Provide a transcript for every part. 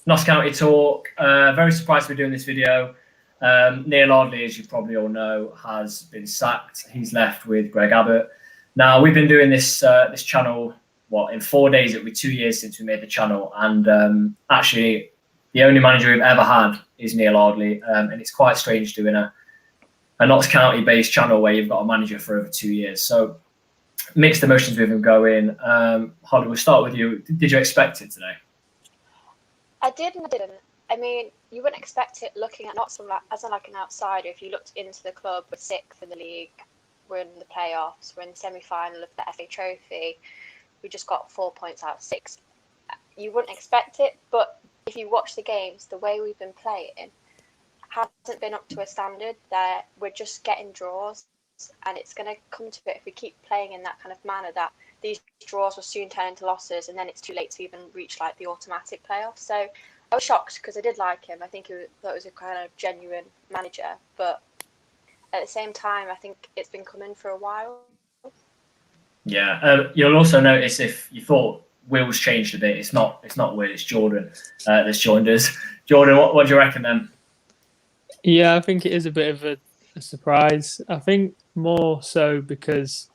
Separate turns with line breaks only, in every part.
Notts County talk. Very surprised to be doing this video. Neil Ardley, as you probably all know, has been sacked. He's left with Greg Abbott. Now, we've been doing this channel, in 4 days, it'll be 2 years since we made the channel. And actually, the only manager we've ever had is Neal Ardley. And it's quite strange doing a Notts County-based channel where you've got a manager for over 2 years. So mixed emotions with him going. Holly, we'll start with you. Did you expect it today?
I did and I didn't. I mean, you wouldn't expect it looking at Notts as an outsider. If you looked into the club, we're sixth in the league, we're in the playoffs, we're in the semi-final of the FA Trophy. We just got 4 points out of 6. You wouldn't expect it, but if you watch the games, the way we've been playing hasn't been up to a standard. That we're just getting draws, and it's going to come to it if we keep playing in that kind of manner that these draws will soon turn into losses, and then it's too late to even reach like the automatic playoffs. So I was shocked because I did like him. I think that was a kind of genuine manager, but at the same time, I think it's been coming for a while.
Yeah, you'll also notice if you thought Will's changed a bit, it's not Will, it's Jordan that's joined us. Jordan, what do you reckon then?
Yeah, I think it is a bit of a surprise. I think more so because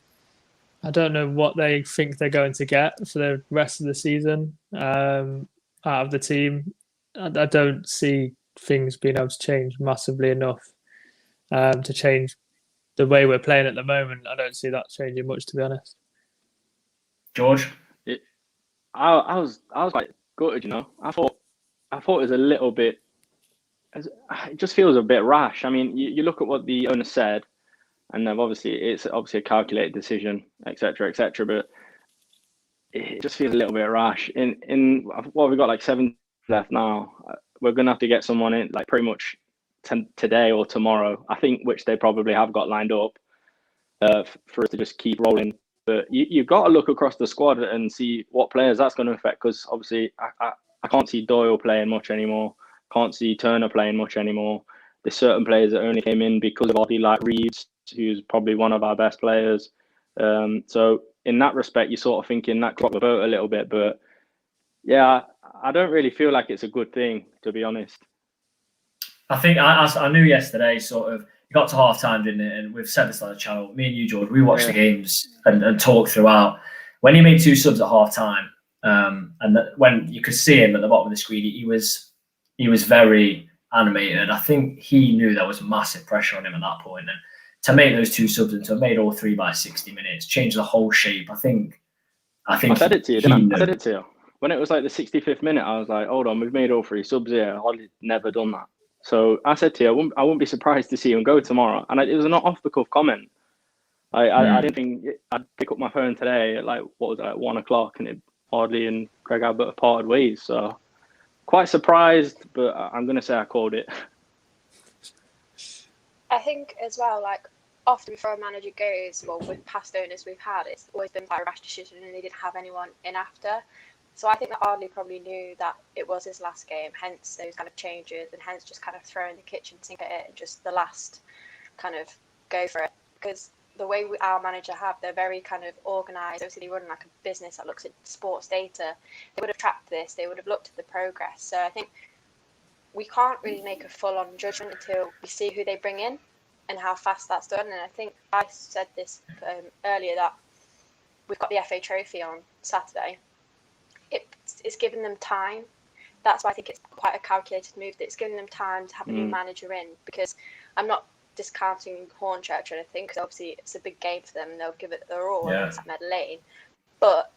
I don't know what they think they're going to get for the rest of the season out of the team. I don't see things being able to change massively enough to change the way we're playing at the moment. I don't see that changing much, to be honest.
George?
I was quite gutted, you know. I thought it was a little bit. It just feels a bit rash. I mean, you look at what the owner said, and it's obviously a calculated decision, etc., etc. But it just feels a little bit rash. In what we've got like 7 left now. We're gonna have to get someone in like pretty much today or tomorrow. I think, which they probably have got lined up for us to just keep rolling. But you've got to look across the squad and see what players that's going to affect. Because obviously, I can't see Doyle playing much anymore. Can't see Turner playing much anymore. There's certain players that only came in because of Ardley, like Reeves, who's probably one of our best players. So in that respect, you're sort of thinking that dropped the boat a little bit. But yeah, I don't really feel like it's a good thing, to be honest.
I think I knew yesterday, sort of, it got to half time, didn't it? And we've said this on the channel. Me and you, George, we watched the games and talked throughout. When he made 2 subs at half time, and when you could see him at the bottom of the screen, he was very animated. I think he knew there was massive pressure on him at that point. And to make those 2 subs and to have made all 3 by 60 minutes, changed the whole shape. I think
I said it to you, didn't I? I said it to you. When it was like the 65th minute, I was like, hold on, we've made all 3 subs here. I've never done that. So I said to you, I wouldn't be surprised to see him go tomorrow. And it was an off-the-cuff comment. I didn't think I'd pick up my phone today at like 1 o'clock, and Ardley and Greg Abbott have parted ways. So quite surprised, but I'm going to say I called it.
I think as well, like often before a manager goes, with past owners we've had, it's always been quite a rash decision and they didn't have anyone in after. So I think that Ardley probably knew that it was his last game, hence those kind of changes, and hence just kind of throwing the kitchen sink at it and just the last kind of go for it. Because the way our manager have, they're very kind of organised. Obviously, they run like a business that looks at sports data. They would have tracked this. They would have looked at the progress. So I think we can't really make a full-on judgment until we see who they bring in and how fast that's done. And I think I said this earlier, that we've got the FA Trophy on Saturday. It's given them time. That's why I think it's quite a calculated move. That it's giving them time to have a new manager in, because I'm not discounting Hornchurch or anything, because obviously it's a big game for them and they'll give it their all at Meadow Lane. But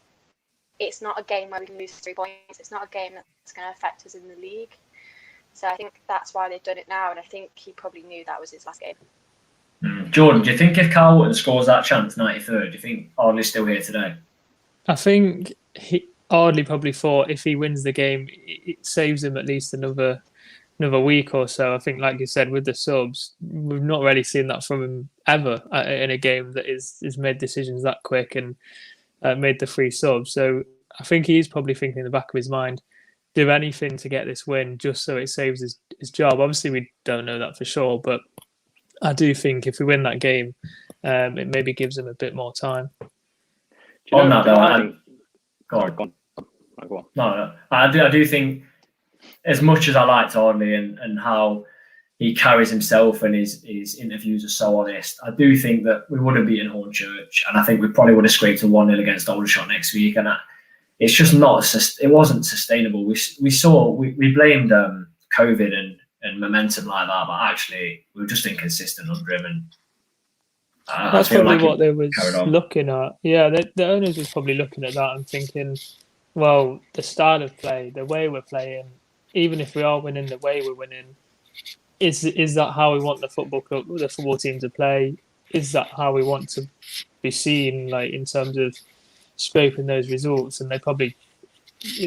it's not a game where we can lose 3 points. It's not a game that's going to affect us in the league. So I think that's why they've done it now, and I think he probably knew that was his last game.
Jordan, do you think if Carl Wootton scores that chance 93rd, do you think Ardley's still here today?
I think Ardley probably thought if he wins the game, it saves him at least another week or so. I think, like you said, with the subs, we've not really seen that from him ever in a game that is made decisions that quick and made the 3 subs. So I think he's probably thinking in the back of his mind, do anything to get this win just so it saves his job. Obviously, we don't know that for sure, but I do think if we win that game, it maybe gives him a bit more time.
On that, though,
Go on.
no, I do think as much as I liked Ardley and how he carries himself and his interviews are so honest, I do think that we would have beaten Hornchurch, and I think we probably would have scraped a 1-0 against Aldershot next week. And it's just not, it wasn't sustainable. We blamed COVID and momentum like that, but actually we were just inconsistent under him. And
that's probably what they was looking at. Yeah, the owners was probably looking at that and thinking, well, the style of play, the way we're playing, even if we are winning the way we're winning, is that how we want the football team to play? Is that how we want to be seen, like in terms of scraping those results? And it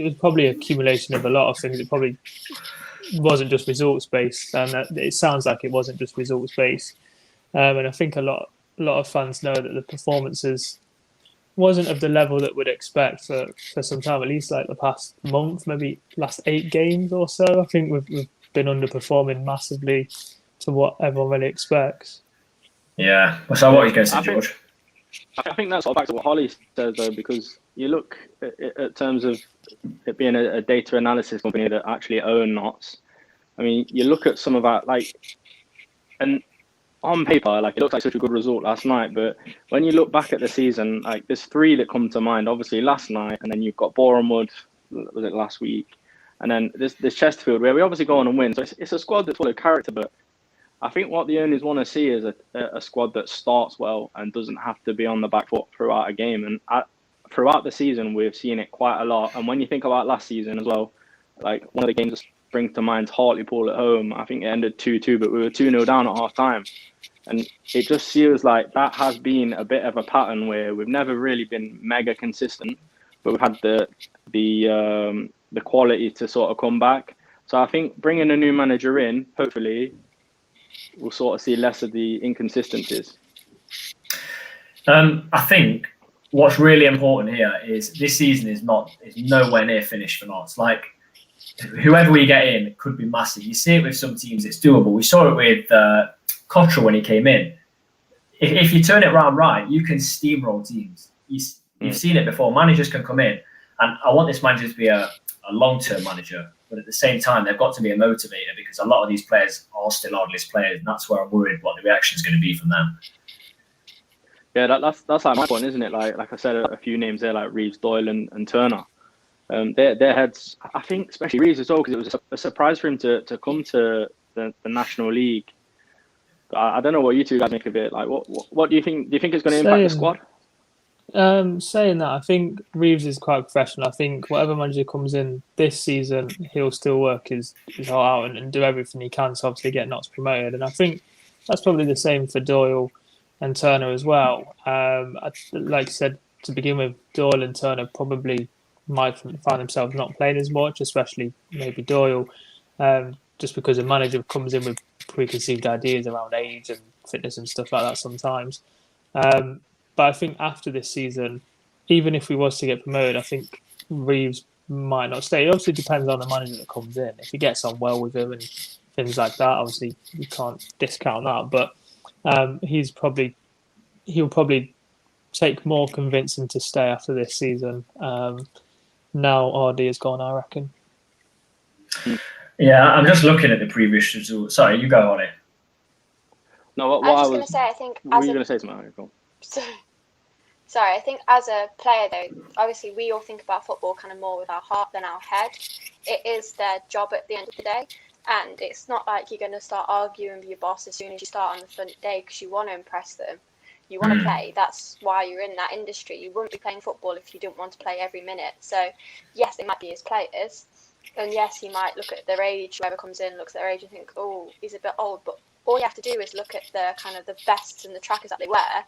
was probably an accumulation of a lot of things. It probably wasn't just results based, and it sounds like it wasn't just results based. And I think a lot of fans know that the performances wasn't of the level that we'd expect for some time, at least like the past month, maybe last 8 games or so. I think we've been underperforming massively to what everyone really expects.
Yeah. So what are you going to say, George?
I think that's back to what Holly says, though, because you look at terms of it being a data analysis company that actually own Knots. I mean, you look at some of that, and on paper, it looks like such a good result last night. But when you look back at the season, there's 3 that come to mind. Obviously, last night, and then you've got Bournemouth, was it last week? And then there's Chesterfield, where we obviously go on and win. So it's a squad that's full of character, but I think what the owners want to see is a squad that starts well and doesn't have to be on the back foot throughout a game. And throughout the season, we've seen it quite a lot. And when you think about last season as well, one of the games that springs to mind is Hartlepool at home. I think it ended 2-2, but we were 2-0 down at half time. And it just feels like that has been a bit of a pattern where we've never really been mega consistent, but we've had the quality to sort of come back. So I think bringing a new manager in, hopefully, we'll sort of see less of the inconsistencies.
I think what's really important here is this season is nowhere near finished for Knots. Whoever we get in could be massive. You see it with some teams, it's doable. We saw it with Cottrell when he came in. If you turn it around right, you can steamroll teams. You've seen it before. Managers can come in, and I want this manager to be a long-term manager, but at the same time, they've got to be a motivator, because a lot of these players are still Ardley's players, and that's where I'm worried what the reaction is going to be from them.
Yeah, that's my point, isn't it? Like I said, a few names there, like Reeves, Doyle, and Turner. Their heads, I think, especially Reeves as well, because it was a surprise for him to come to the National League. But I don't know what you two guys make of it. What do you think? Do you think it's going to impact the squad?
Saying that, I think Reeves is quite professional. I think whatever manager comes in this season, he'll still work his heart out and do everything he can to obviously get Knots promoted. And I think that's probably the same for Doyle and Turner as well. Like I said to begin with, Doyle and Turner probably might find themselves not playing as much, especially maybe Doyle, just because a manager comes in with preconceived ideas around age and fitness and stuff like that sometimes. But I think after this season, even if we was to get promoted, I think Reeves might not stay. It obviously depends on the manager that comes in. If he gets on well with him and things like that, obviously you can't discount that. But he'll probably take more convincing to stay after this season. Now Ardley is gone, I reckon.
Yeah, I'm just looking at the previous results. Sorry, you go, Holly.
No,
I was going to say, I think...
What were you going to say something? Cool.
Sorry, I think as a player, though, obviously we all think about football kind of more with our heart than our head. It is their job at the end of the day. And it's not like you're going to start arguing with your boss as soon as you start on the front day because you want to impress them. You want to play. That's why you're in that industry. You wouldn't be playing football if you didn't want to play every minute. So, yes, it might be his players. And yes, he might look at their age. Whoever comes in looks at their age and think, oh, he's a bit old. But all you have to do is look at the kind of the vests and the trackers that they wear,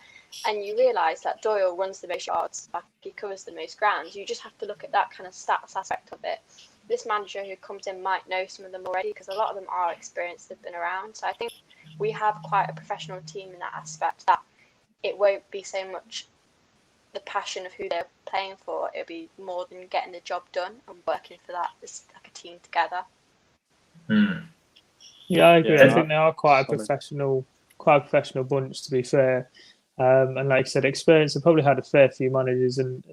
and you realise that Doyle runs the most yards, he covers the most ground. You just have to look at that kind of stats aspect of it. This manager who comes in might know some of them already because a lot of them are experienced, they've been around. So I think we have quite a professional team in that aspect, that it won't be so much the passion of who they're playing for. It'll be more than getting the job done and working for that as like a team together.
Yeah, I agree. I think they are quite a professional bunch, to be fair. And like I said, experience. They've probably had a fair few managers in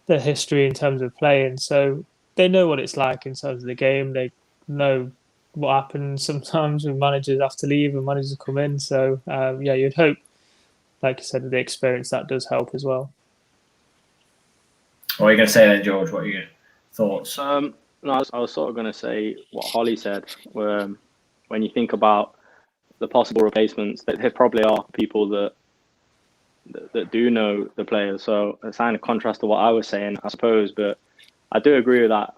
their history in terms of playing. So they know what it's like in terms of the game. They know what happens sometimes when managers have to leave and managers come in. So yeah, you'd hope, like you said, the experience that does help as well.
What are you going to say then, George? What are your thoughts?
No, I was sort of going to say what Holly said. Where when you think about the possible replacements, that there probably are people that do know the players. So it's kind of contrast to what I was saying, I suppose. But I do agree with that.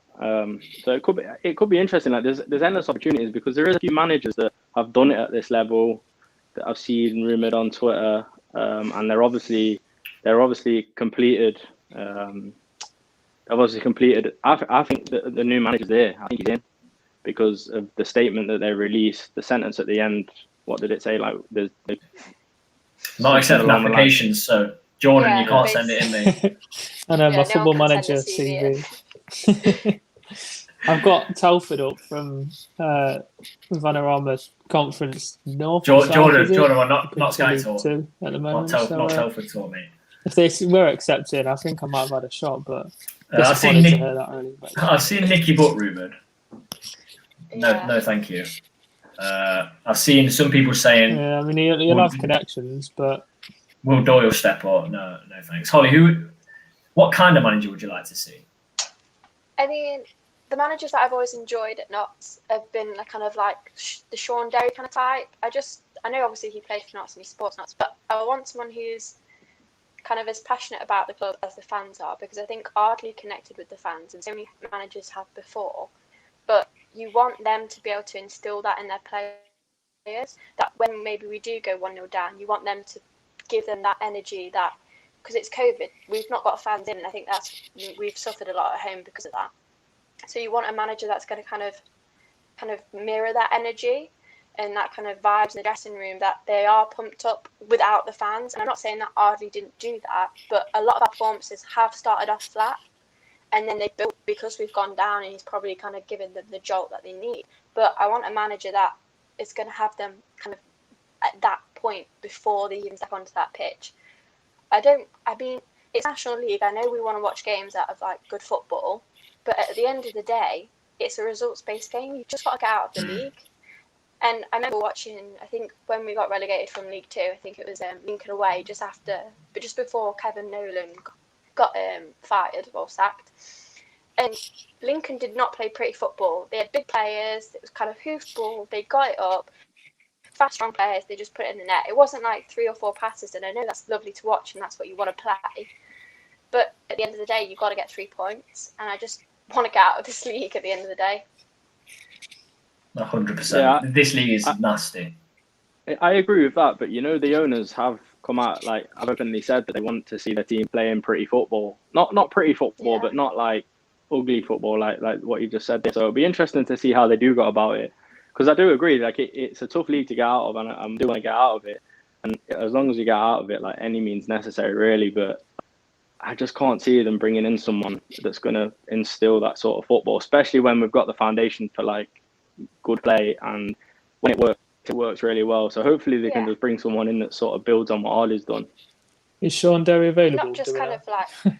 So it could be interesting. Like there's endless opportunities because there is a few managers that have done it at this level that I've seen rumored on Twitter, and they're obviously completed. They've obviously completed. I think the new manager's there. I think he's in because of the statement that they released. The sentence at the end. What did it say? Like there's
not accepting applications. So Jordan, you can't send it in, mate.
I know my Football Manager CV. I've got Telford up from Vanarama Conference North.
Jordan, well, not Sky Talk.
At the moment.
Not Telford Talk, mate.
If they were accepted, I think I might have had a shot, but
I've seen Nick,
to hear that early, but
I've seen Nicky Butt rumoured. No, thank you. I've seen some people saying.
Yeah, I mean you'll have connections, but
will Doyle step up? No, thanks. Holly, what kind of manager would you like to see?
I mean, the managers that I've always enjoyed at Notts have been kind of like the Sean Derry kind of type. I know obviously he played for Notts and he supports Notts, but I want someone who's kind of as passionate about the club as the fans are, because I think Ardley connected with the fans and so many managers have before, but you want them to be able to instill that in their players, that when maybe we do go 1-0 down, you want them to give them that energy, that because it's COVID, we've not got fans in, and I think we've suffered a lot at home because of that. So you want a manager that's going to kind of mirror that energy and that kind of vibes in the dressing room, that they are pumped up without the fans. And I'm not saying that Ardley didn't do that, but a lot of our performances have started off flat and then they built because we've gone down, and he's probably kind of given them the jolt that they need. But I want a manager that is going to have them kind of at that point before they even step onto that pitch. I mean, it's National League. I know we want to watch games out of like good football, but at the end of the day, it's a results-based game. You've just got to get out of the league. And I remember watching, I think when we got relegated from League Two, I think it was Lincoln away, just before Kevin Nolan got fired or sacked. And Lincoln did not play pretty football. They had big players. It was kind of hoofball. They got it up. Fast, strong players. They just put it in the net. It wasn't like 3 or 4 passes. And I know that's lovely to watch and that's what you want to play. But at the end of the day, you've got to get 3 points. And I just want to get out of this league at the end of the day.
100%. Yeah, this league is nasty.
I agree with that, but the owners have come out, like, I've openly said that they want to see their team playing pretty football. Not pretty football, but not like ugly football, like what you just said there. So it'll be interesting to see how they do go about it, because I do agree, like it's a tough league to get out of, and I do want to get out of it. And as long as you get out of it, like any means necessary, really. But I just can't see them bringing in someone that's going to instill that sort of football, especially when we've got the foundation for like good play, and when it works really well. So hopefully they can just bring someone in that sort of builds on what Ardley's done.
Is Sean Derry available?
Not just kind of like.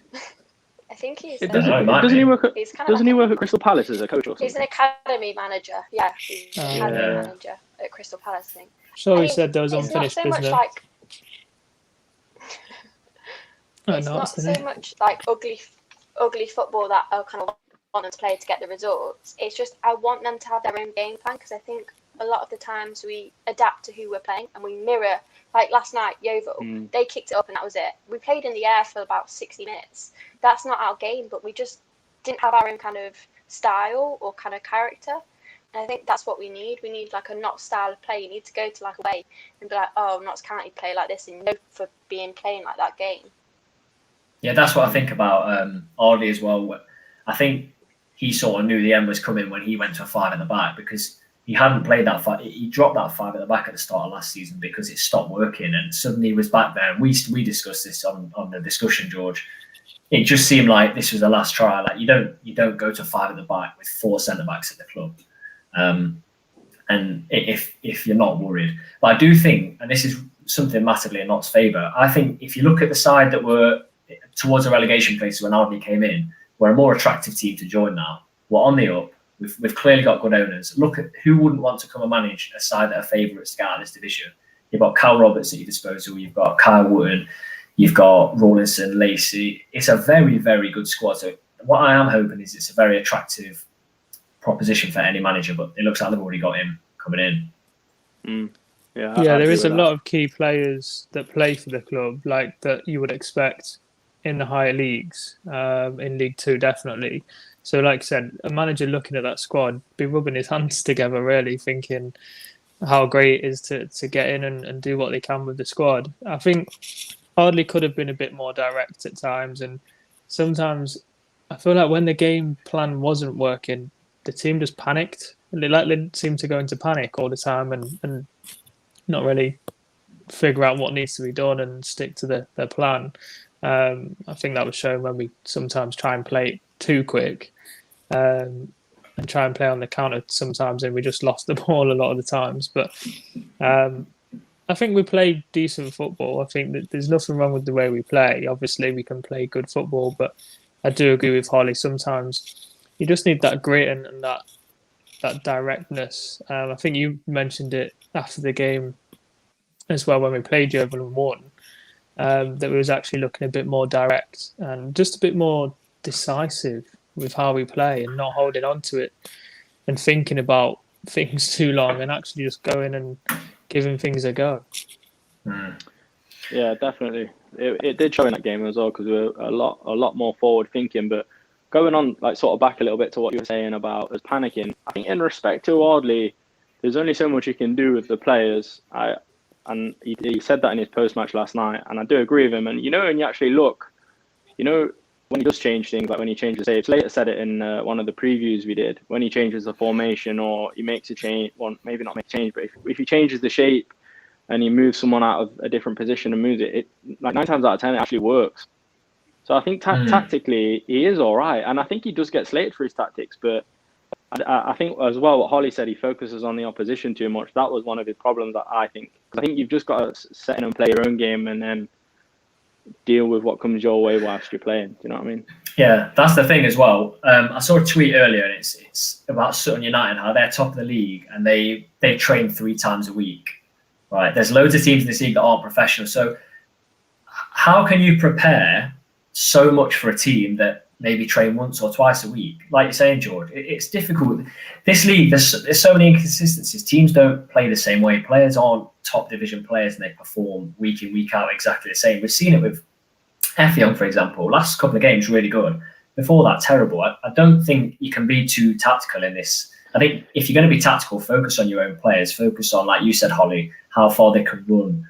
I think he's.
Doesn't he work at Crystal Palace as a coach or something?
He's an academy manager. Yeah, he's an academy manager at Crystal Palace. I think.
Sure, he said there was unfinished
business.
It's
not so much like ugly football that I kind of want them to play to get the results. It's just I want them to have their own game plan, because I think a lot of the times we adapt to who we're playing and we mirror. Like last night, Yeovil, they kicked it up and that was it. We played in the air for about 60 minutes. That's not our game, but we just didn't have our own kind of style or kind of character. And I think that's what we need. We need like a Notts style of play. You need to go to like away and be like, oh, Notts County play like this, and know for playing like that game.
Yeah, that's what I think about Ardley as well. I think he sort of knew the end was coming when he went to a 5 at the back, because he hadn't played that 5. He dropped that 5 at the back at the start of last season because it stopped working, and suddenly he was back there. And we discussed this on the discussion, George. It just seemed like this was the last try. Like you don't go to 5 at the back with 4 centre backs at the club, and if you're not worried. But I do think, and this is something massively in Notts' favour, I think if you look at the side that were towards the relegation places when Ardley came in, we're a more attractive team to join now. We're on the up. We've clearly got good owners. Look at who wouldn't want to come and manage a side that are favourites to get out of this division. You've got Cal Roberts at your disposal. You've got Kyle Wootton. You've got Rawlinson, Lacey. It's a very, very good squad. So what I am hoping is it's a very attractive proposition for any manager, but it looks like they've already got him coming in.
Yeah, there is a lot of key players that play for the club, like that you would expect in the higher leagues, in League Two, definitely. So, like I said, a manager looking at that squad, be rubbing his hands together, really, thinking how great it is to get in and do what they can with the squad. I think Ardley could have been a bit more direct at times, and sometimes I feel like when the game plan wasn't working, the team just panicked. They seemed to go into panic all the time and not really figure out what needs to be done and stick to their plan. I think that was shown when we sometimes try and play it too quick and try and play on the counter sometimes, and we just lost the ball a lot of the times. But I think we play decent football. I think that there's nothing wrong with the way we play. Obviously, we can play good football, but I do agree with Holly. Sometimes you just need that grit and that directness. I think you mentioned it after the game as well when we played Yeovil and won, that we was actually looking a bit more direct and just a bit more decisive with how we play and not holding on to it and thinking about things too long and actually just going and giving things a go.
Yeah, definitely. It did show in that game as well, because we were a lot more forward thinking. But going on, like, sort of back a little bit to what you were saying about us panicking, I think in respect to Ardley, there's only so much you can do with the players. And he said that in his post-match last night, and I do agree with him. And when you actually look, when he does change things, like when he changes saves, Slater said it in one of the previews we did, when he changes the formation or he makes a change, well, maybe not make a change, but if he changes the shape and he moves someone out of a different position and moves it, like 9 times out of 10, it actually works. So I think tactically, he is all right. And I think he does get slated for his tactics, but I think as well, what Holly said, he focuses on the opposition too much. That was one of his problems, I think. I think you've just got to set in and play your own game and then deal with what comes your way whilst you're playing. Do you know what I mean?
Yeah, that's the thing as well. I saw a tweet earlier, and it's about Sutton United, how they're top of the league and they train 3 times a week. Right? There's loads of teams in this league that aren't professional. So how can you prepare so much for a team that maybe train once or twice a week? Like you're saying, George, it's difficult. This league, there's so many inconsistencies. Teams don't play the same way. Players aren't top division players and they perform week in, week out exactly the same. We've seen it with Effiong, for example. Last couple of games, really good. Before that, terrible. I don't think you can be too tactical in this. I think if you're going to be tactical, focus on your own players. Focus on, like you said, Holly, how far they can run,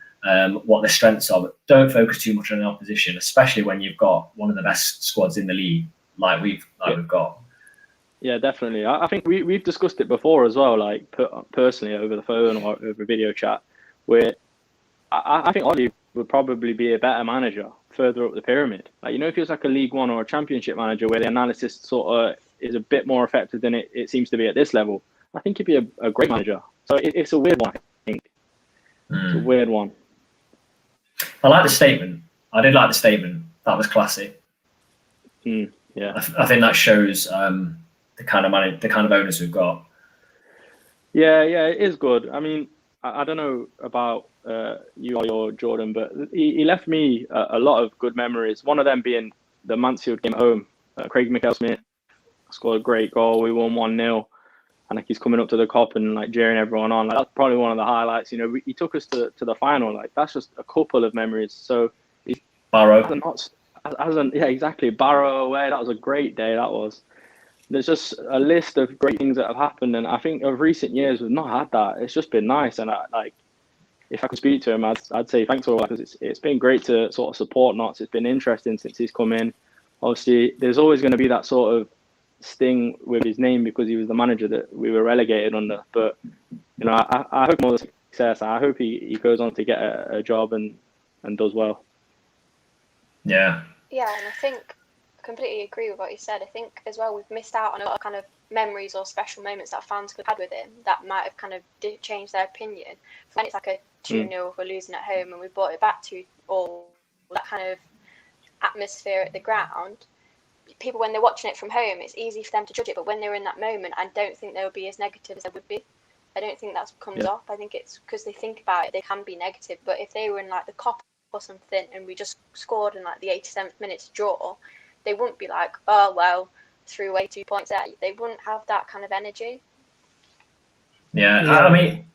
what their strengths are. But don't focus too much on the opposition, especially when you've got one of the best squads in the league, like we've got.
Yeah, definitely. I think we've discussed it before as well, like personally over the phone or over video chat, where I think Ardley would probably be a better manager further up the pyramid. Like, if he was like a League One or a Championship manager where the analysis sort of is a bit more effective than it seems to be at this level, I think he'd be a great manager. So it's a weird one, I think. It's a weird one.
I like the statement. I did like the statement. That was classy.
Yeah.
I think that shows the kind of owners we've got.
Yeah, it is good. I mean, I don't know about you or Jordan, but he left me a lot of good memories. One of them being the Mansfield game at home. Craig Michael-Smith scored a great goal. We won 1-0. And like he's coming up to the Kop and like jeering everyone on. Like, that's probably one of the highlights. He took us to the final. Like, that's just a couple of memories. So
Barrow.
Yeah, exactly. Barrow away. That was a great day. That was. There's just a list of great things that have happened, and I think of recent years we've not had that. It's just been nice, and if I could speak to him, I'd say thanks for all that, because it's been great to sort of support Notts. It's been interesting since he's come in. Obviously, there's always going to be that sort of sting with his name because he was the manager that we were relegated under. But I hope more success. I hope he goes on to get a job and does well.
Yeah, and I think I completely agree with what you said. I think as well we've missed out on a lot of kind of memories or special moments that fans could have had with him that might have kind of changed their opinion. When it's like a 2-0 we're losing at home and we brought it back to all that kind of atmosphere at the ground, people, when they're watching it from home, it's easy for them to judge it, but when they're in that moment, I don't think they'll be as negative as they would be. I don't think that comes off. I think it's because they think about it, they can be negative. But if they were in like the cop or something and we just scored in like the 87th minute to draw, they wouldn't be like, oh well, threw away 2 points there. They wouldn't have that kind of energy.
Yeah, I mean,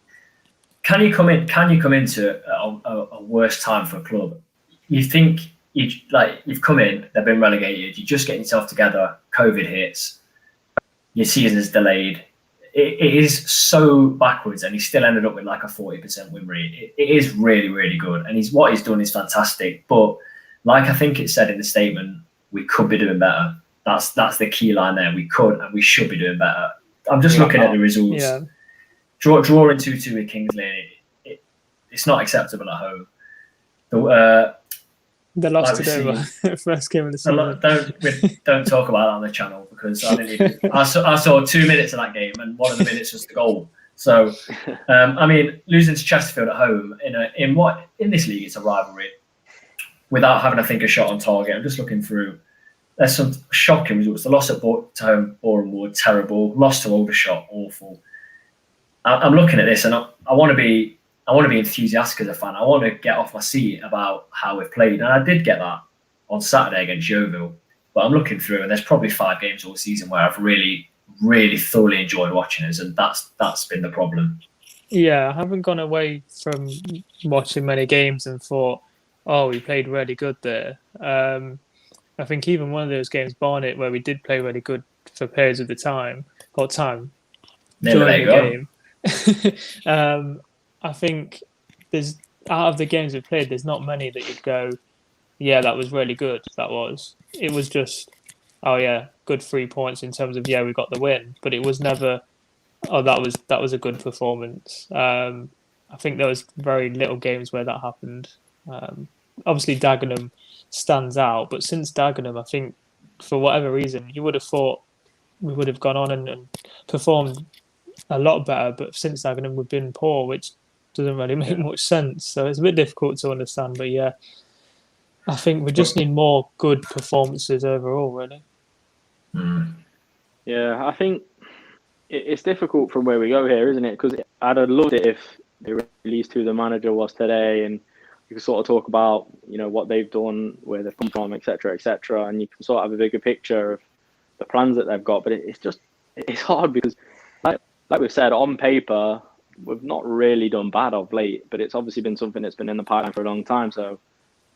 can you come into a worse time for a club? You think you've come in, they've been relegated, you're just getting yourself together, COVID hits, your season is delayed. It is so backwards, and he still ended up with like a 40% win rate. It is really, really good, and what he's done is fantastic. But like I think it said in the statement, we could be doing better. That's the key line there. We could and we should be doing better. I'm just looking at the results.
Yeah.
Drawing 2-2 with Kingsley, it's not acceptable at home.
They lost today, first game of the season.
Don't talk about that on the channel, because I saw 2 minutes of that game, and one of the minutes was the goal. So, I mean, losing to Chesterfield at home in this league, it's a rivalry. Without having to think a shot on target, I'm just looking through. There's some shocking results. The loss at home, Boreham Wood, terrible. Lost to Aldershot, awful. I'm looking at this, and I want to be enthusiastic as a fan. I want to get off my seat about how we've played, and I did get that on Saturday against Yeovil. But I'm looking through, and there's probably 5 games all season where I've really, really thoroughly enjoyed watching us, and that's been the problem.
Yeah, I haven't gone away from watching many games and thought, oh, we played really good there. I think even one of those games, Barnet, where we did play really good for periods of the time during the game. I think there's, out of the games we've played, there's not many that you'd go, yeah, that was really good. It was just, oh yeah, good 3 points in terms of, yeah, we got the win, but it was never, oh, that was a good performance. I think there was very little games where that happened. Obviously Dagenham stands out, but since Dagenham, I think for whatever reason, you would have thought we would have gone on and performed a lot better, but since Dagenham we've been poor, which doesn't really make much sense. So it's a bit difficult to understand, but yeah, I think we just need more good performances overall, really.
Yeah, I think it's difficult from where we go here, isn't it? Because I'd have loved it if they released who the manager was today, and you can sort of talk about, you know, what they've done, where they've come from, etc., and you can sort of have a bigger picture of the plans that they've got. But it's hard because, like we've said, on paper, we've not really done bad of late, but it's obviously been something that's been in the pipeline for a long time. So,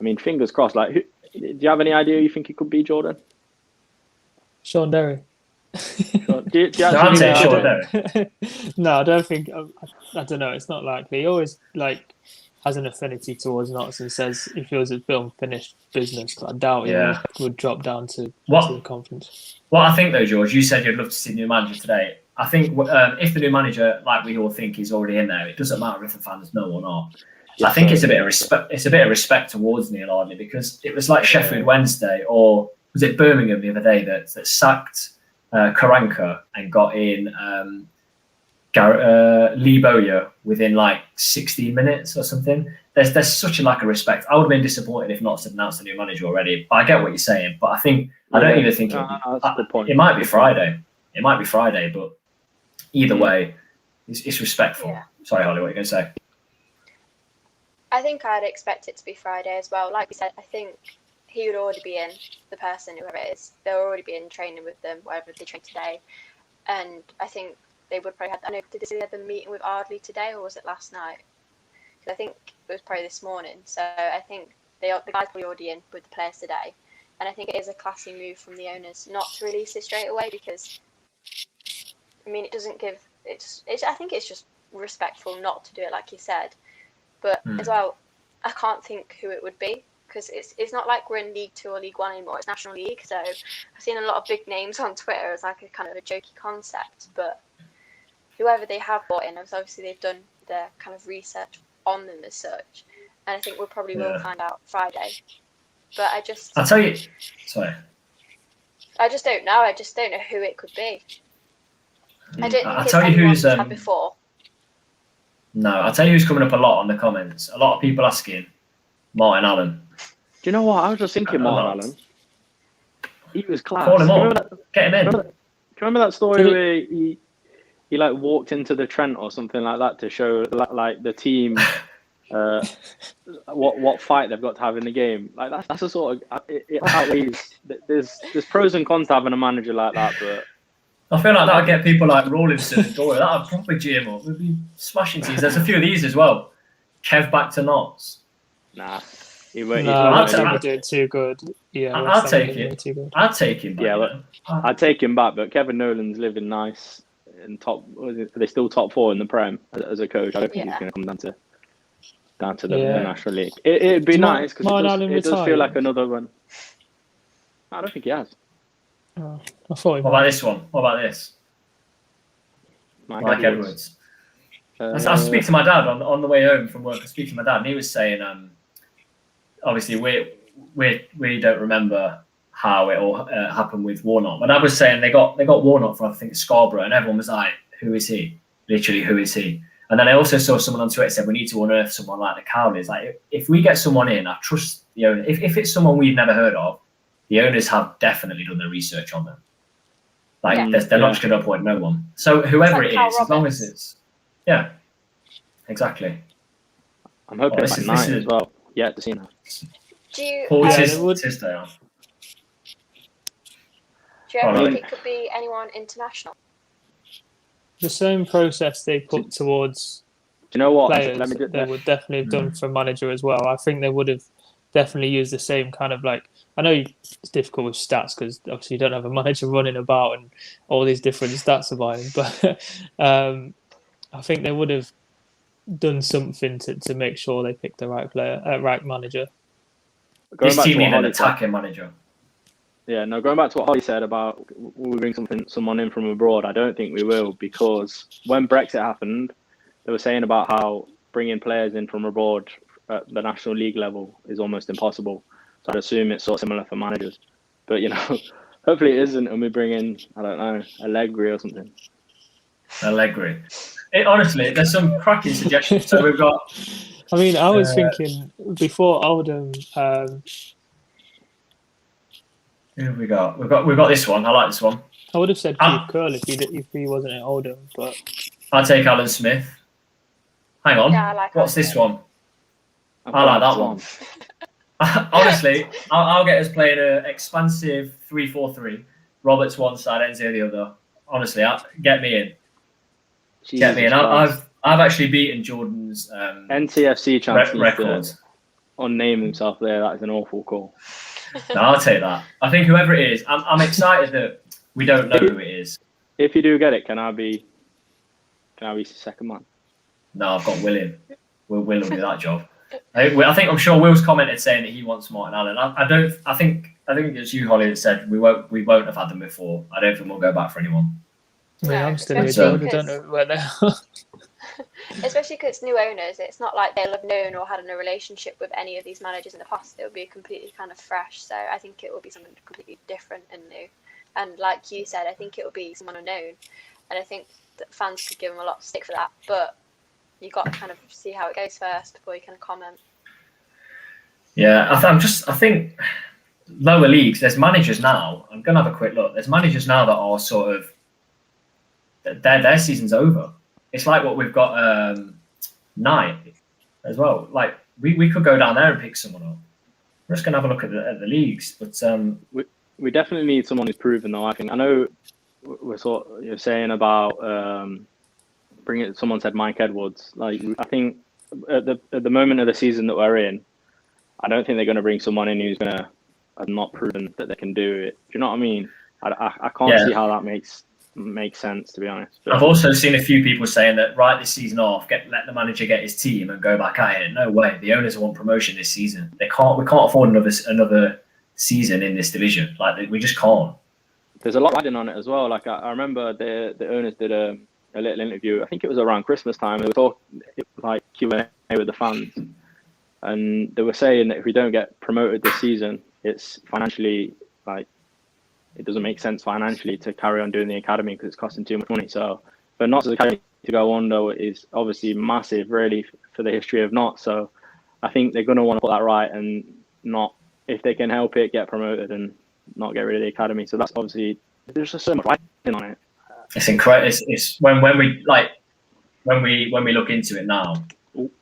I mean, fingers crossed. Like, do you have any idea who you think it could be, Jordan?
Sean Derry.
Do you actually
say Sean Derry?
No, I don't think. I don't know. It's not likely. He always has an affinity towards Notts and says he feels it's built unfinished business. I doubt he would drop down to the conference.
What I think though, George, you said you'd love to see the new manager today. I think if the new manager, like we all think, is already in there, it doesn't matter if the fans know or not. I think it's a bit of respect. It's a bit of respect towards Neal Ardley, because it was like Sheffield Wednesday, or was it Birmingham the other day that sacked Karanka and got in Lee Bowyer within like 16 minutes or something. There's such a lack of respect. I would have been disappointed if Notts had announced a new manager already. But I get what you're saying. But I don't even think it might be Friday. It might be Friday, but either way, it's respectful. Yeah. Sorry, Holly, what are you going to say?
I think I'd expect it to be Friday as well. Like we said, I think he would already be in, the person, whoever it is. They'll already be in training with them, wherever they train today. And I think they would probably have, I know, did they say they had the meeting with Ardley today, or was it last night? Because I think it was probably this morning. So I think the guys will be already in with the players today. And I think it is a classy move from the owners not to release it straight away, because, I mean, it doesn't give, I think it's just respectful not to do it, like you said. But as well, I can't think who it would be, because it's not like we're in League 2 or League 1 anymore, it's National League. So I've seen a lot of big names on Twitter as like a kind of a jokey concept, but whoever they have brought in, obviously they've done their kind of research on them as such, and I think we'll probably will find out Friday. But I'll
tell you, sorry.
I just don't know. I just don't know who it could be. I don't think
I'll
it's
tell you
anyone
who's
had before.
No, I'll tell you who's coming up a lot on the comments. A lot of people asking Martin Allen.
Do you know what? I was just thinking Martin Allen. He was class.
Call him
Do you
up.
remember that?
Get him in.
Do you remember that story where he like walked into the Trent or something like that to show like the team what fight they've got to have in the game? Like that's a sort of it outweighs. There's pros and cons to having a manager like that, but
I feel like that would get people like Rawlinson and Dora. That would probably G him up. We'd be smashing teams. There's a few of these as well. Kev back to Notts.
nah.
No,
I'd
West Ham are doing too good. Yeah,
I'd
West Ham are
take
doing
it.
too good.
I'd take him.
Yeah,
but,
I'd take him back, but Kevin Nolan's living nice in top. Are they still top 4 in the Prem as a coach? I don't think he's going to come down to the National League. It'd be nice because it does feel like another one. I don't think he has.
Oh, I thought he
what about this one? What about this? Mike
Edwards.
Edwards. I was speaking to my dad on the way home from work. I was speaking to my dad, and he was saying, obviously we don't remember how it all happened with Warnock. My dad was saying they got Warnock from I think Scarborough, and everyone was like, "Who is he? Literally, who is he?" And then I also saw someone on Twitter said we need to unearth someone like the Cowleys. Like if we get someone in, I trust the owner. If it's someone we've never heard of, the owners have definitely done their research on them. Like they're not just going to appoint no one. So whoever it is, as long as it's exactly.
I'm hoping it's night as well. Yeah, to see that.
Do you ever think it could be anyone international?
The same process they put towards
do you know what?
players, they would definitely have done for manager as well. I think they would have definitely used the same kind of like. I know it's difficult with stats because obviously you don't have a manager running about and all these different stats about him, but I think they would have done something to make sure they picked the right player, right manager.
This team needs an attacking manager.
Yeah, no, going back to what Holly said about will we bring someone in from abroad, I don't think we will, because when Brexit happened, they were saying about how bringing players in from abroad at the National League level is almost impossible. So I'd assume it's sort of similar for managers. But, hopefully it isn't, and we bring in, I don't know, Allegri or something.
Allegri. Honestly, there's some cracking suggestions. So we've got...
I mean, I was thinking before Oldham...
who have we got? We've got this one. I like this one.
I would have said Keith Curl if he wasn't at Oldham, but
I'd take Alan Smith. Hang on.
Yeah, I like
what's
Alan
this one? I like that one. Honestly, I'll get us playing an expansive 3-4-3. Roberts one side, Enzo the other. Honestly, get me in. Get me in. I've actually beaten Jordan's
NTFC chance
records.
Unname himself there. That is an awful call.
No, I'll take that. I think whoever it is, I'm excited that we don't know who it is.
If you do get it, can I be second man?
No, I've got William. Will do that job. I'm sure Will's commented saying that he wants Martin Allen. I think it's you, Holly, that said we won't have had them before. I don't think we'll go back for anyone.
Yeah, I'm still here. I don't know where they are.
Especially because it's new owners. It's not like they'll have known or had a relationship with any of these managers in the past. It will be completely kind of fresh. So I think it will be something completely different and new. And like you said, I think it will be someone unknown. And I think that fans could give them a lot of stick for that. But you got to kind of see how it goes first before you can comment.
Yeah, I think lower leagues, there's managers now. I'm going to have a quick look. There's managers now that are sort of, their season's over. It's like what we've got Knight as well. Like we could go down there and pick someone up. We're just going to have a look at the leagues. But
we definitely need someone who's proven, though. I think I know you're saying about bringing. Someone said Mike Edwards. Like I think at the moment of the season that we're in, I don't think they're going to bring someone in who's going to have not proven that they can do it. Do you know what I mean? I can't see how that makes sense, to be honest. But I've
also seen a few people saying that write this season off, let the manager get his team and go back at it. No way. The owners want promotion this season. We can't afford another season in this division. Like we just can't.
There's a lot riding on it as well. Like I remember the owners did a little interview. I think it was around Christmas time. They were talking like Q&A with the fans, and they were saying that if we don't get promoted this season, it's financially like. It doesn't make sense financially to carry on doing the academy because it's costing too much money. So for Notts Academy to go on, though, is obviously massive, really, for the history of Notts. So I think they're going to want to put that right and not, if they can help it, get promoted and not get rid of the academy. So that's obviously there's just so much writing on it.
It's incredible. It's when we like when we look into it now.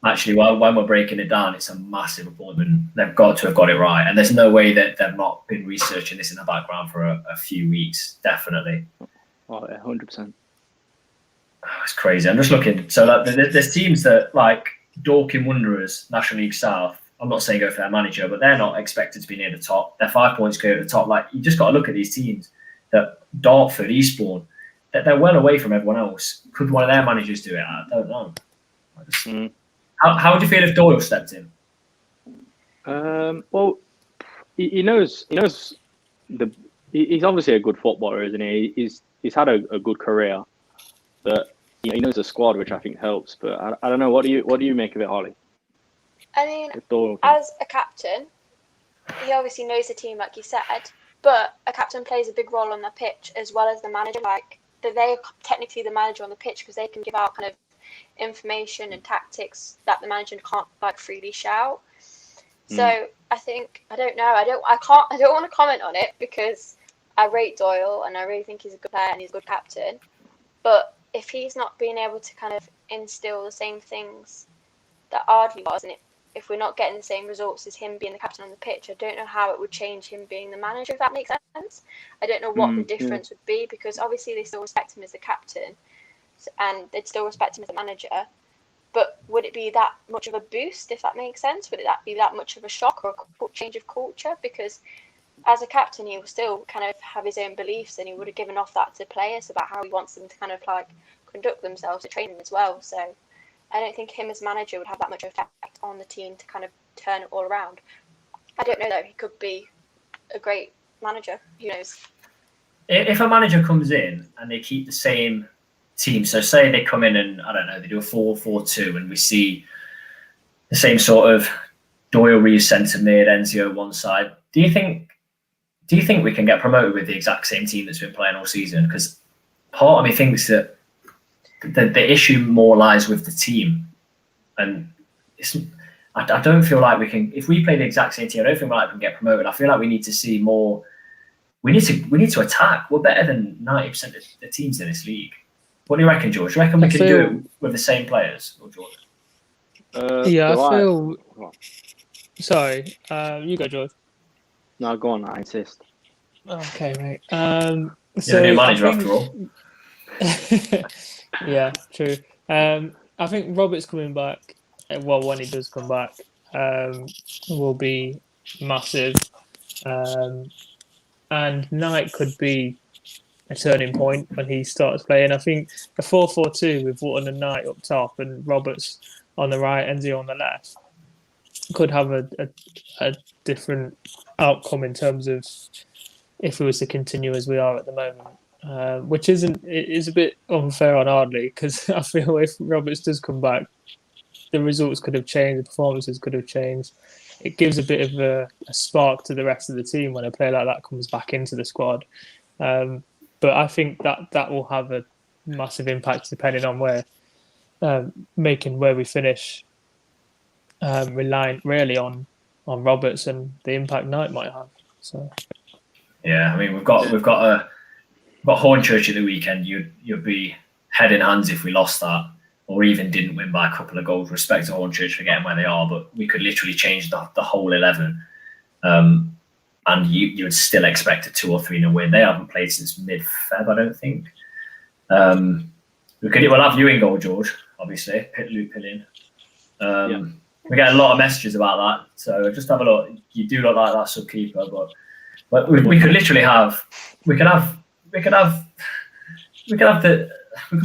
Actually, when we're breaking it down, it's a massive appointment. They've got to have got it right, and there's no way that they've not been researching this in the background for a few weeks. Definitely.
Oh, 100%.
It's crazy. I'm just looking. So like, there's teams that like Dorking Wanderers, National League South. I'm not saying go for their manager, but they're not expected to be near the top. They're 5 points clear at the top. Like you just got to look at these teams. That Dartford, Eastbourne, that they're well away from everyone else. Could one of their managers do it? I don't know. How would you feel if Doyle stepped in?
Well, he knows he's obviously a good footballer, isn't he? He's had a good career, but he knows the squad, which I think helps. But I don't know. What do you make of it, Holly?
I mean, as a captain, he obviously knows the team, like you said. But a captain plays a big role on the pitch as well as the manager. Like they are technically the manager on the pitch because they can give out kind of information and tactics that the manager can't like freely shout. So I think I don't want to comment on it because I rate Doyle and I really think he's a good player and he's a good captain. But if he's not being able to kind of instill the same things that Ardley was, and if we're not getting the same results as him being the captain on the pitch, I don't know how it would change him being the manager, if that makes sense. I don't know what the difference would be because obviously they still respect him as the captain and they'd still respect him as a manager. But would it be that much of a boost, if that makes sense? Would it be that much of a shock or a change of culture? Because as a captain, he will still kind of have his own beliefs and he would have given off that to players about how he wants them to kind of like conduct themselves at training as well. So I don't think him as manager would have that much effect on the team to kind of turn it all around. I don't know though, he could be a great manager. Who knows?
If a manager comes in and they keep the same team, so say they come in and I don't know, they do a 4-4-2 and we see the same sort of Doyle, Reeves centre mid, Enzio one side. Do you think we can get promoted with the exact same team that's been playing all season? Because part of me thinks that the issue more lies with the team, and I don't feel like we can. If we play the exact same team, I don't feel like we can get promoted. I feel like we need to see more. We need to attack. We're better than 90% of the teams in this league. What do you reckon, George? Do you reckon we can do it with the same players, or George?
Yeah, I feel. Sorry, you go, George.
No, go on. I insist.
Okay, mate.
You're a new manager after all.
Yeah, true. I think Robert's coming back. Well, when he does come back, will be massive. And Knight could be a turning point when he starts playing. I think a 4-4-2 with Wotton and Knight up top and Roberts on the right, Enzio on the left could have a different outcome in terms of if we was to continue as we are at the moment, which is a bit unfair on Ardley because I feel if Roberts does come back, the results could have changed, the performances could have changed. It gives a bit of a spark to the rest of the team when a player like that comes back into the squad. But I think that will have a massive impact depending on where we finish, relying really on Roberts and the impact Knight might have. So
yeah, I mean we've got Hornchurch at the weekend. You'd be head in hands if we lost that, or even didn't win by a couple of goals. Respect to Hornchurch for getting where they are, but we could literally change the whole 11. And you would still expect a 2 or 3-0 win. They haven't played since mid-Feb, I don't think. We'll have you in goal, George, obviously. Luke Pillion. We get a lot of messages about that. So just have a look. You do look like that sub-keeper, but we could literally have. We could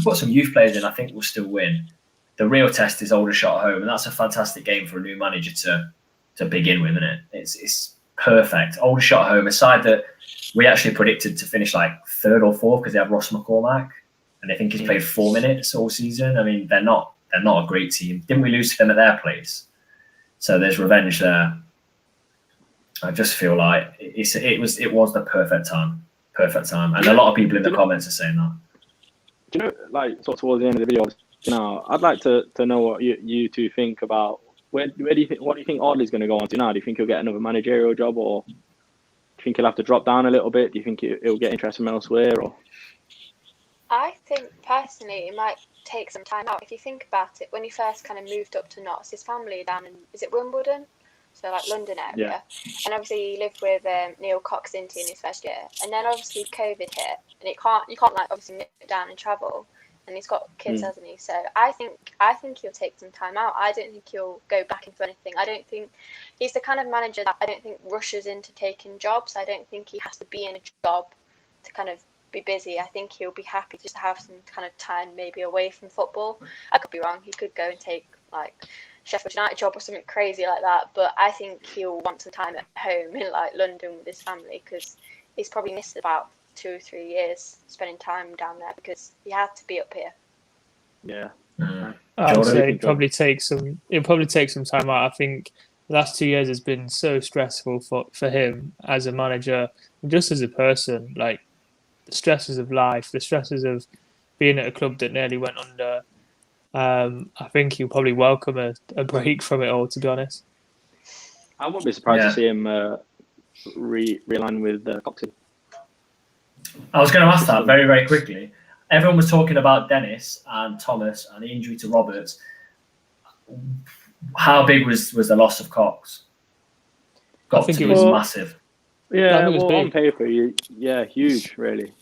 put some youth players in. I think we'll still win. The real test is Aldershot at home, and that's a fantastic game for a new manager to begin with, isn't it? It's perfect. Aldershot at home, a side that we actually predicted to finish like 3rd or 4th because they have Ross McCormack, and I think he's played 4 minutes all season. I mean, they're not a great team. Didn't we lose to them at their place? So there's revenge there. I just feel like it was the perfect time, and a lot of people in the comments are saying that.
Do you know, like sort of towards the end of the video, now I'd like to know what you two think about where do you think Ardley's going to go on to now? Do you think he'll get another managerial job, or do you think he'll have to drop down a little bit? Do you think it'll get interest from elsewhere? Or
I think personally it might take some time out. If you think about it, when he first kind of moved up to Notts, his family down in, is it Wimbledon? So like London area.
Yeah.
And obviously he lived with Neil Cox in his first year. And then obviously COVID hit and you can't like obviously nip down and travel. And he's got kids, hasn't he? So I think he'll take some time out. I don't think he'll go back into anything. I don't think he's the kind of manager that I don't think rushes into taking jobs. I don't think he has to be in a job to kind of be busy. I think he'll be happy just to have some kind of time maybe away from football. I could be wrong. He could go and take like Sheffield United job or something crazy like that. But I think he'll want some time at home in like London with his family, because he's probably missed about 2 or 3 years spending time down there because he had to be up here.
yeah,
I would say it'll probably take some time out. I think the last 2 years has been so stressful for him as a manager and just as a person. Like the stresses of life, the stresses of being at a club that nearly went under. I think he'll probably welcome a break from it all, to be honest.
I wouldn't be surprised to see him realign with Coxey.
I was going to ask that very, very quickly. Everyone was talking about Dennis and Thomas and the injury to Roberts. How big was the loss of Cox?
I think it was
massive.
Yeah, well, on paper, huge, really.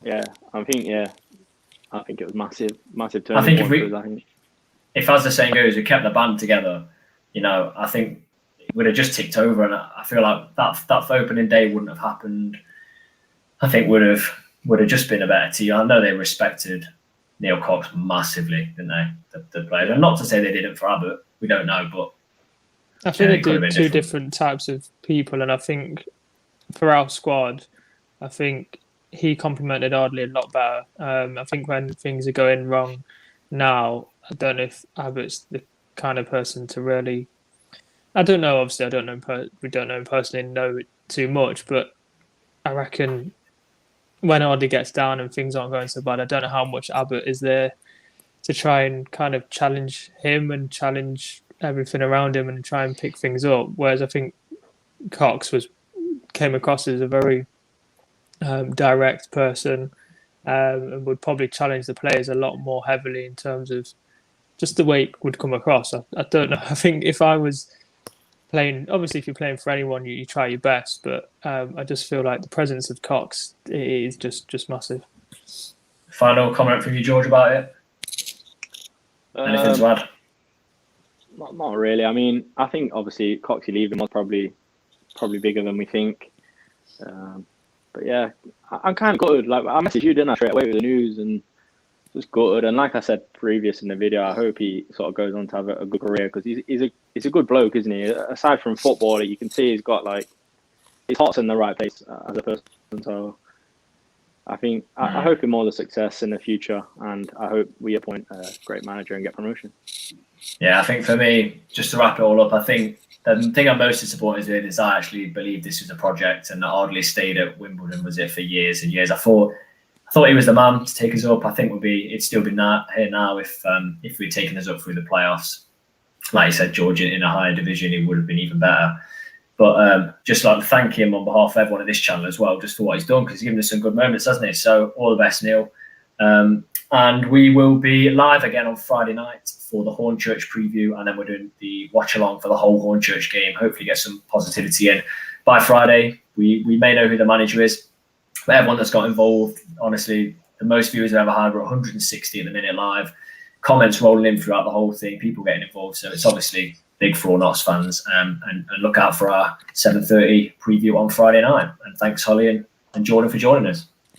Yeah, I think it was massive turning point.
If as the saying goes, we kept the band together, I think it would have just ticked over, and I feel like that opening day wouldn't have happened. I think would have just been a better team. I know they respected Neil Cox massively, didn't they? The players, and not to say they didn't for Abbott. We don't know, but
I think they did two different types of people, and I think for our squad, I think he complimented Ardley a lot better. I think when things are going wrong now, I don't know if Abbott's the kind of person to really. I don't know. Obviously, I don't know. We don't know him personally, know it too much, but I reckon when Ardley gets down and things aren't going so bad, I don't know how much Abbott is there to try and kind of challenge him and challenge everything around him and try and pick things up. Whereas I think Cox came across as a very direct person and would probably challenge the players a lot more heavily in terms of just the way it would come across. I don't know. I think if I was playing, obviously if you're playing for anyone, you try your best, but I just feel like the presence of Cox is just massive.
Final comment from you, George, about it? Anything to add?
Not really. I mean, I think obviously Coxey leaving was probably bigger than we think. But yeah, I'm kind of gutted. Like I messaged you, didn't I, straight away with the news, and just gutted. And like I said previous in the video, I hope he sort of goes on to have a good career, because he's a good bloke, isn't he? Aside from footballer, you can see he's got like his heart's in the right place as a person. So I think I hope him all the success in the future, and I hope we appoint a great manager and get promotion.
Yeah, I think for me, just to wrap it all up, I think the thing I'm most disappointed with is I actually believed this was a project, and that Ardley stayed at Wimbledon was it for years and years. I thought he was the man to take us up. I think it'd still be here now if we'd taken us up through the playoffs. Like you said, George, in a higher division, it would have been even better. But just like to thank him on behalf of everyone at this channel as well, just for what he's done, because he's given us some good moments, hasn't he? So all the best, Neil. And we will be live again on Friday night for the Hornchurch preview, and then we're doing the watch along for the whole Hornchurch game. Hopefully get some positivity in by Friday. We may know who the manager is, but everyone that's got involved, honestly, the most viewers I've ever had were 160 at the minute live. Comments rolling in throughout the whole thing, people getting involved. So it's obviously big for all Notts fans. And look out for our 7:30 preview on Friday night. And thanks, Holly and Jordan, for joining us.